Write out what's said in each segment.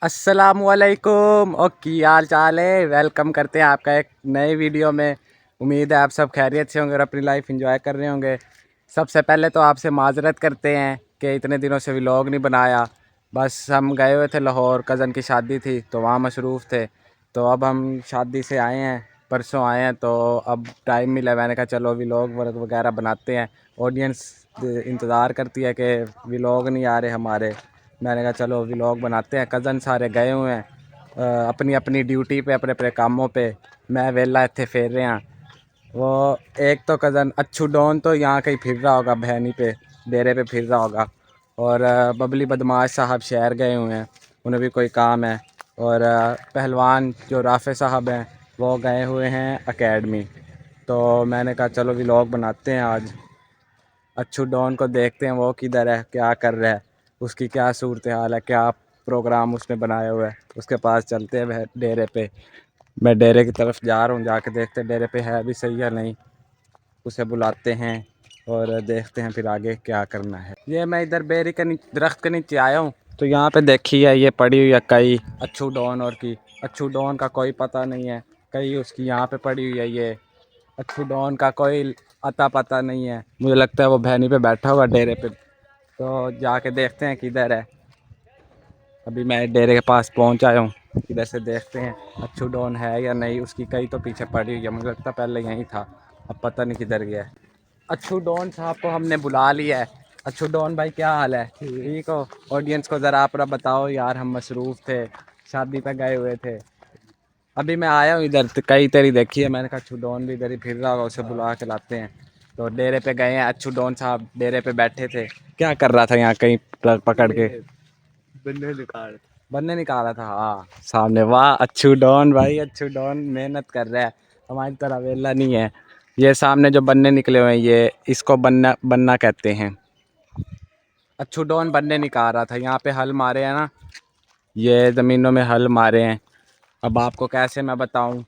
अस्सलामुअलैकुम और की हाल चाल है। वेलकम करते हैं आपका एक नए वीडियो में। उम्मीद है आप सब खैरियत से होंगे और अपनी लाइफ एंजॉय कर रहे होंगे। सबसे पहले तो आपसे माजरत करते हैं कि इतने दिनों से व्लॉग नहीं बनाया। बस हम गए हुए थे लाहौर, कज़न की शादी थी तो वहाँ मसरूफ़ थे। तो अब हम शादी से आए हैं, परसों आए हैं, तो अब टाइम मिला, मैंने कहा चलो व्लॉग वगैरह बनाते हैं। ऑडियंस इंतज़ार करती है कि व्लॉग नहीं आ रहे हमारे। मैंने कहा चलो व्लॉग बनाते हैं। कज़न सारे गए हुए हैं अपनी अपनी ड्यूटी पे, अपने अपने कामों पे। मैं वेला इत्थे फेर रहा। वो एक तो कज़न अच्छू डॉन तो यहाँ कहीं फिर रहा होगा, बहनी पे डेरे पे फिर रहा होगा। और बबली बदमाश साहब शहर गए हुए हैं, उन्हें भी कोई काम है। और पहलवान जो राफ़े साहब हैं वो गए हुए हैं एकेडमी। तो मैंने कहा चलो व्लॉग बनाते हैं आज। अच्छू डॉन को देखते हैं वो किधर है, क्या कर रहा है, उसकी क्या सूरत हाल है, क्या प्रोग्राम उसने बनाया हुआ है। उसके पास चलते हैं वह डेरे पे। मैं डेरे की तरफ जा रहा हूँ, जाके देखते हैं डेरे पे है भी सही या नहीं। उसे बुलाते हैं और देखते हैं फिर आगे क्या करना है। ये मैं इधर बेरी के दरख्त के नीचे आया हूँ, तो यहाँ पे देखिए ये पड़ी हुई है कई अच्छू डॉन और की। अच्छू डॉन का कोई पता नहीं है, कई उसकी यहाँ पे पड़ी हुई है। ये अच्छू डॉन का कोई अता पता नहीं है। मुझे लगता है वो भैनी पे बैठा हुआ डेरे पे। तो जाके देखते हैं किधर है। अभी मैं डेरे के पास पहुंच आया हूँ, इधर से देखते हैं अच्छू डॉन है या नहीं। उसकी कई तो पीछे पड़ी हुई है, मुझे लगता है पहले यहीं था, अब पता नहीं किधर गया है। अच्छू डॉन साहब को हमने बुला लिया है। अच्छू डॉन भाई क्या हाल है, ठीक हो? ऑडियंस को ज़रा आप बताओ यार, हम मसरूफ़ थे, शादी पे गए हुए थे। अभी मैं आया हूँ इधर, तो कई तेरी देखी है, मैंने कहा अच्छू डॉन भी इधर ही फिर रहा होगा, उसे बुला के लाते हैं। तो डेरे पे गए हैं, अच्छू डॉन साहब डेरे पे बैठे थे। क्या कर रहा था यहाँ कहीं प्लग पकड़ के? बन्ने निकाला था, हाँ सामने। वाह अच्छू डॉन भाई, अच्छू डॉन मेहनत कर रहा है, हमारी तरह वेला नहीं है। ये सामने जो बन्ने निकले हुए हैं, ये इसको बन्ना बन्ना कहते हैं। अच्छू डॉन बन्ने निकाल रहा था, यहाँ पे हल मारे हैं ना, ये ज़मीनों में हल मारे हैं। अब आपको कैसे मैं बताऊं,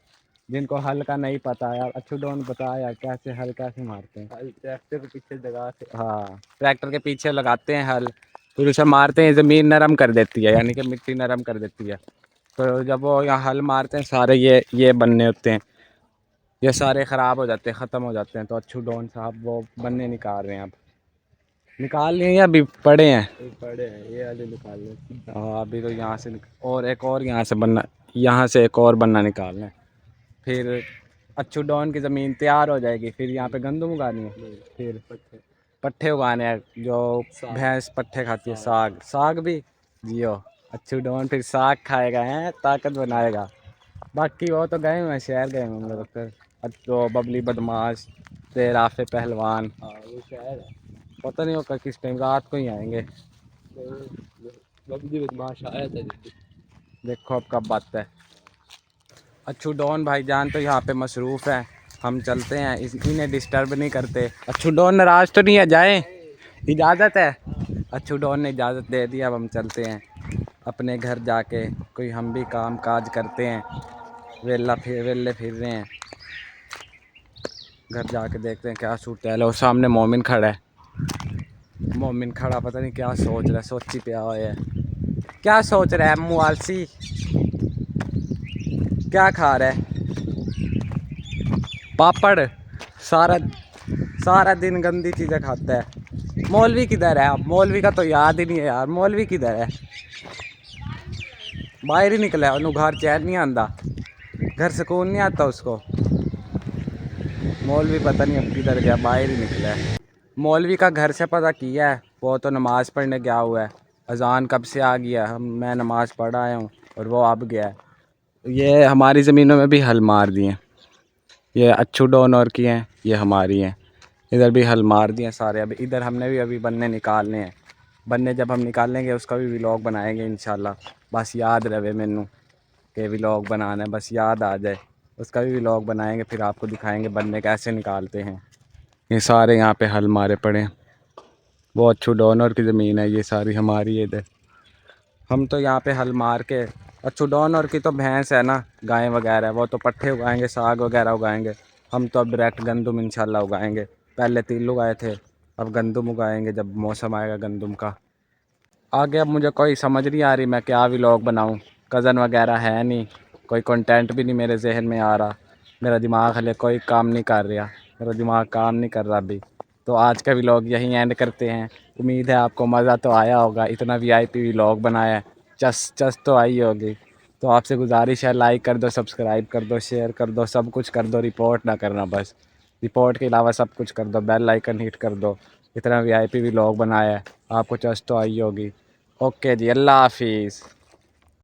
जिनको हल का नहीं पता यार, अच्छू डॉन बता यार कैसे हल कैसे मारते हैं। हल ट्रैक्टर के पीछे लगाते, हाँ ट्रैक्टर के पीछे लगाते हैं हल, फिर उसे मारते हैं, ज़मीन नरम कर देती है, यानी कि मिट्टी नरम कर देती है। तो जब वो यहाँ हल मारते हैं सारे ये बनने होते हैं, ये सारे ख़राब हो जाते हैं, ख़त्म हो जाते हैं। तो अच्छू डॉन साहब वो बनने निकाल रहे हैं। अब निकाल लिए या अभी पड़े हैं? पड़े हैं, ये वाले निकाल रहे। हाँ अभी तो यहाँ से और एक और यहाँ से बनना, यहाँ से एक और बनना निकालना है। फिर अच्छू डॉन की ज़मीन तैयार हो जाएगी, फिर यहाँ पे गंदम उगानी है, फिर पट्ठे उगाने हैं, जो भैंस पट्ठे खाती है। साग, साग भी जियो। अच्छू डॉन फिर साग खाएगा, है ताकत बनाएगा। बाकी वो तो गए हुए हैं, शहर गए हुए हैं लोग। फिर तो बबली बदमाश ते राफे पहलवान, हाँ वो शहर है, पता नहीं वो किस टाइम, रात को ही आएंगे। बबली बदमाश आया था, देखो अब कब बात है। अच्छू डॉन भाईजान तो यहाँ पे मसरूफ़ है, हम चलते हैं, इन्हें डिस्टर्ब नहीं करते। अच्छू डॉन नाराज़ तो नहीं है? जाए, इजाज़त है? अच्छू डॉन ने इजाज़त दे दी, अब हम चलते हैं अपने घर जाके। कोई हम भी काम काज करते हैं, वेले फिर रहे हैं। घर जाके देखते हैं क्या सूरत है। और सामने मोमिन खड़ा है, मोमिन खड़ा पता नहीं क्या सोच रहा है, सोची पे आया है। क्या सोच रहा है मुँह आलसी, क्या खा रहा है? पापड़? सारा सारा दिन गंदी चीज़ें खाता है। मौलवी किधर है? अब मौलवी का तो याद ही नहीं है यार, मौलवी किधर है? बाहर ही निकला है, उन्हें घर चैन नहीं आंदा, घर सुकून नहीं आता उसको। मौलवी पता नहीं अब किधर गया, बाहर ही निकला है। मौलवी का घर से पता किया है, वो तो नमाज़ पढ़ने गया हुआ है। अजान कब से आ गया, मैं नमाज़ पढ़ आया हूँ और वो अब गया है। ये हमारी ज़मीनों में भी हल मार दिए, ये अच्छू डॉन और की हैं, ये हमारी हैं। इधर भी हल मार दिए सारे। अब इधर हमने भी अभी बन्ने निकालने हैं। बन्ने जब हम निकालेंगे उसका भी व्लॉग बनाएंगे इंशाल्लाह। बस याद रहे मैनू कि व्लॉग बनाना है, बस याद आ जाए, उसका भी व्लॉग बनाएंगे, फिर आपको दिखाएंगे बन्ने कैसे निकालते हैं। ये सारे यहाँ पे हल मारे पड़े हैं, वो अच्छू डॉनर की ज़मीन है, ये सारी हमारी है इधर। हम तो यहाँ पे हल मार के, अच्छू डॉनर की तो भैंस है ना, गाय वगैरह, वो तो पट्ठे उगाएंगे, साग वगैरह उगाएंगे। हम तो अब डायरेक्ट गंदम इंशाल्लाह उगाएंगे। पहले तिल उगाए थे, अब गंदम उगाएंगे जब मौसम आएगा गंदम का। आगे अब मुझे कोई समझ नहीं आ रही मैं क्या व्लॉग बनाऊँ। कज़न वगैरह है नहीं, कोई कंटेंट भी नहीं मेरे जहन में आ रहा। मेरा दिमाग हले कोई काम नहीं कर रहा, मेरा दिमाग काम नहीं कर रहा अभी। तो आज का व्लॉग यहीं एंड करते हैं। उम्मीद है आपको मज़ा तो आया होगा, इतना वीआईपी व्लॉग बनाया है। चस चस तो आई होगी। तो आपसे गुजारिश है, लाइक कर दो, सब्सक्राइब कर दो, शेयर कर दो, सब कुछ कर दो, रिपोर्ट ना करना बस। रिपोर्ट के अलावा सब कुछ कर दो, बेल आइकन हिट कर दो। इतना वीआईपी व्लॉग बनाया है, आपको चस तो आई होगी। ओके जी, अल्लाह हाफिज़।